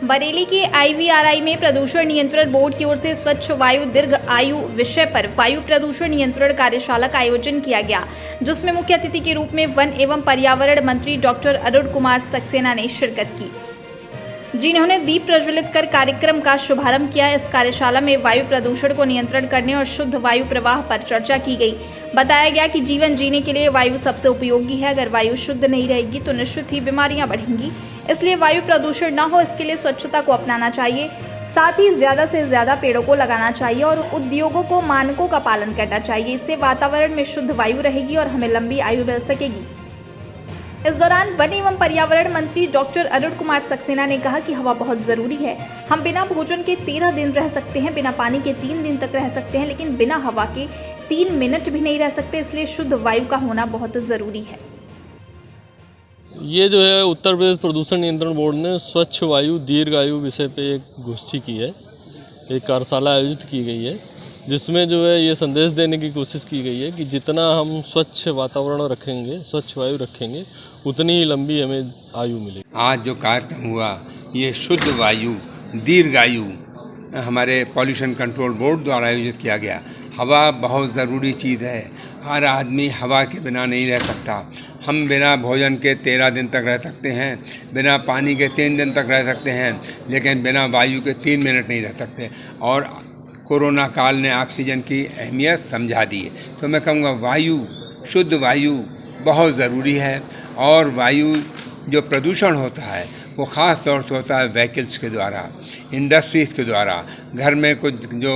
बरेली के IVRI में प्रदूषण नियंत्रण बोर्ड की ओर से स्वच्छ वायु दीर्घ आयु विषय पर वायु प्रदूषण नियंत्रण कार्यशाला का आयोजन किया गया, जिसमें मुख्य अतिथि के रूप में वन एवं पर्यावरण मंत्री डॉक्टर अरुण कुमार सक्सेना ने शिरकत की, जिन्होंने दीप प्रज्वलित कर कार्यक्रम का शुभारंभ किया। इस कार्यशाला में वायु प्रदूषण को नियंत्रण करने और शुद्ध वायु प्रवाह पर चर्चा की गई। बताया गया कि जीवन जीने के लिए वायु सबसे उपयोगी है। अगर वायु शुद्ध नहीं रहेगी तो निश्चित ही बीमारियां बढ़ेंगी। इसलिए वायु प्रदूषण न हो, इसके लिए स्वच्छता को अपनाना चाहिए। साथ ही ज्यादा से ज्यादा पेड़ों को लगाना चाहिए और उद्योगों को मानकों का पालन करना चाहिए। इससे वातावरण में शुद्ध वायु रहेगी और हमें लंबी आयु मिल सकेगी। इस दौरान वन एवं पर्यावरण मंत्री डॉक्टर अरुण कुमार सक्सेना ने कहा कि हवा बहुत जरूरी है। हम बिना भोजन के 13 दिन रह सकते हैं, बिना पानी के 3 दिन तक रह सकते हैं, लेकिन बिना हवा के 3 मिनट भी नहीं रह सकते। इसलिए शुद्ध वायु का होना बहुत जरूरी है। ये जो है उत्तर प्रदेश प्रदूषण नियंत्रण बोर्ड ने स्वच्छ वायु दीर्घ आयु विषय पे एक गोष्ठी की है, एक कार्यशाला आयोजित की गई है, जिसमें जो है ये संदेश देने की कोशिश की गई है कि जितना हम स्वच्छ वातावरण रखेंगे, स्वच्छ वायु रखेंगे, उतनी ही लंबी हमें आयु मिलेगी। आज जो कार्यक्रम हुआ ये शुद्ध वायु दीर्घ आयु हमारे पॉल्यूशन कंट्रोल बोर्ड द्वारा आयोजित किया गया। हवा बहुत ज़रूरी चीज़ है। हर आदमी हवा के बिना नहीं रह सकता। हम बिना भोजन के 13 दिन तक रह सकते हैं, बिना पानी के 3 दिन तक रह सकते हैं, लेकिन बिना वायु के 3 मिनट नहीं रह सकते। और कोरोना काल ने ऑक्सीजन की अहमियत समझा दी है। तो मैं कहूँगा वायु, शुद्ध वायु बहुत ज़रूरी है। और वायु जो प्रदूषण होता है वो ख़ास तौर से होता है व्हीकल्स के द्वारा, इंडस्ट्रीज़ के द्वारा, घर में कुछ जो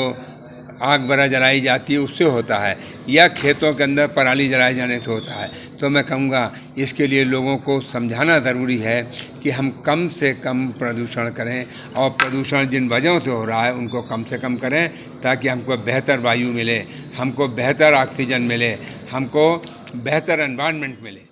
आग वगैरह जलाई जाती है उससे होता है, या खेतों के अंदर पराली जलाए जाने से होता है। तो मैं कहूँगा इसके लिए लोगों को समझाना ज़रूरी है कि हम कम से कम प्रदूषण करें और प्रदूषण जिन वजहों से हो रहा है उनको कम से कम करें, ताकि हमको बेहतर वायु मिले, हमको बेहतर ऑक्सीजन मिले, हमको बेहतर एनवायरनमेंट मिले।